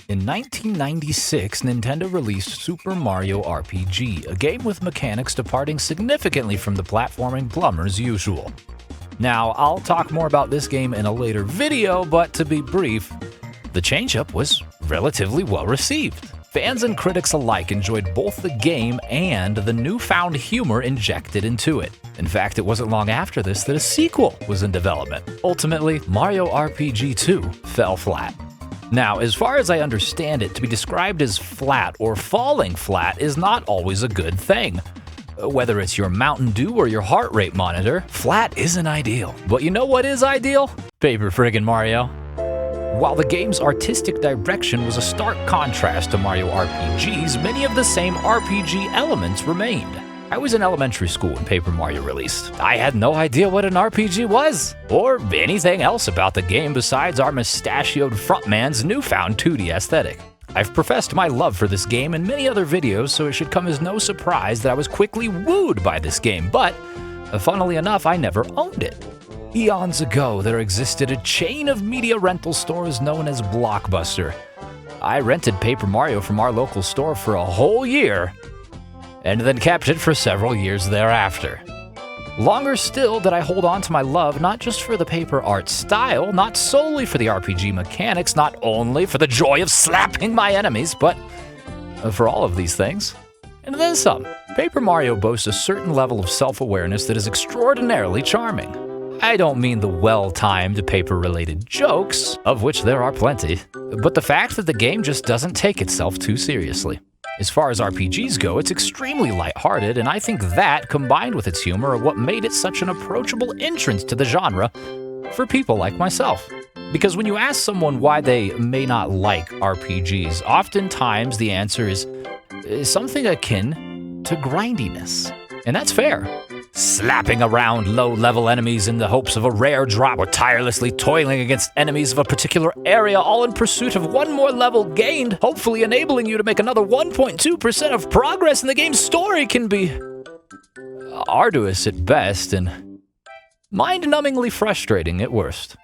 In 1996, Nintendo released Super Mario RPG, a game with mechanics departing significantly from the platforming plumber's usual. Now, I'll talk more about this game in a later video, but to be brief, the change-up was relatively well received. Fans and critics alike enjoyed both the game and the newfound humor injected into it. In fact, it wasn't long after this that a sequel was in development. Ultimately, Mario RPG 2 fell flat. Now, as far as I understand it, to be described as flat or falling flat is not always a good thing. Whether it's your Mountain Dew or your heart rate monitor, flat isn't ideal. But you know what is ideal? Paper friggin' Mario. While the game's artistic direction was a stark contrast to Mario RPG's, many of the same RPG elements remained. I was in elementary school when Paper Mario released. I had no idea what an RPG was, or anything else about the game besides our mustachioed frontman's newfound 2D aesthetic. I've professed my love for this game in many other videos, so it should come as no surprise that I was quickly wooed by this game, but, funnily enough, I never owned it. Eons ago, there existed a chain of media rental stores known as Blockbuster. I rented Paper Mario from our local store for a whole year, and then kept it for several years thereafter. Longer still did I hold on to my love not just for the paper art style, not solely for the RPG mechanics, not only for the joy of slapping my enemies, but for all of these things. And then some. Paper Mario boasts a certain level of self-awareness that is extraordinarily charming. I don't mean the well-timed paper-related jokes, of which there are plenty, but the fact that the game just doesn't take itself too seriously. As far as RPGs go, it's extremely lighthearted, and I think that, combined with its humor, are what made it such an approachable entrance to the genre for people like myself. Because when you ask someone why they may not like RPGs, oftentimes the answer is something akin to grindiness. And that's fair. Slapping around low-level enemies in the hopes of a rare drop, or tirelessly toiling against enemies of a particular area, all in pursuit of one more level gained, hopefully enabling you to make another 1.2% of progress in the game's story, can be arduous at best and mind-numbingly frustrating at worst.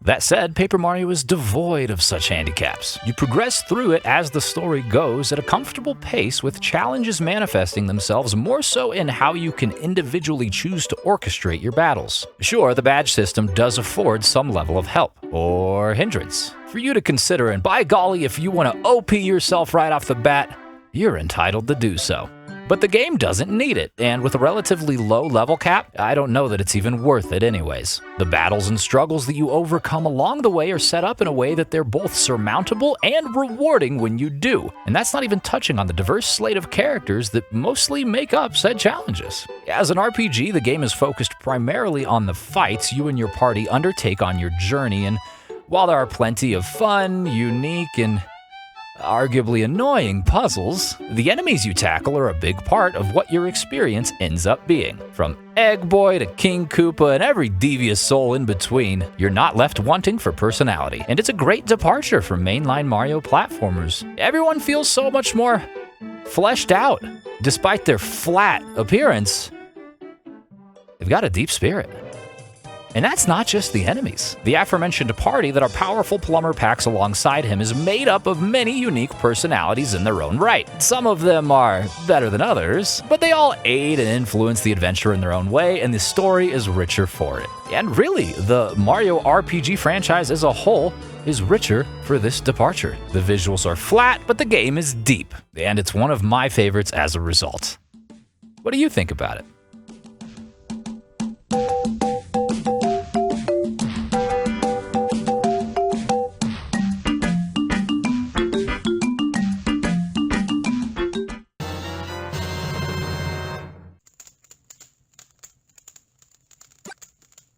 That said, Paper Mario is devoid of such handicaps. You progress through it as the story goes at a comfortable pace, with challenges manifesting themselves more so in how you can individually choose to orchestrate your battles. Sure, the badge system does afford some level of help, or hindrance, for you to consider, and by golly, if you want to OP yourself right off the bat, you're entitled to do so. But the game doesn't need it, and with a relatively low level cap, I don't know that it's even worth it anyways. The battles and struggles that you overcome along the way are set up in a way that they're both surmountable and rewarding when you do. And that's not even touching on the diverse slate of characters that mostly make up said challenges. As an RPG, the game is focused primarily on the fights you and your party undertake on your journey, and while there are plenty of fun, unique, and arguably annoying puzzles, the enemies you tackle are a big part of what your experience ends up being. From Egg Boy to King Koopa and every devious soul in between, you're not left wanting for personality. And it's a great departure from mainline Mario platformers. Everyone feels so much more fleshed out. Despite their flat appearance, they've got a deep spirit. And that's not just the enemies. The aforementioned party that our powerful plumber packs alongside him is made up of many unique personalities in their own right. Some of them are better than others, but they all aid and influence the adventure in their own way, and the story is richer for it. And really, the Mario RPG franchise as a whole is richer for this departure. The visuals are flat, but the game is deep, and it's one of my favorites as a result. What do you think about it?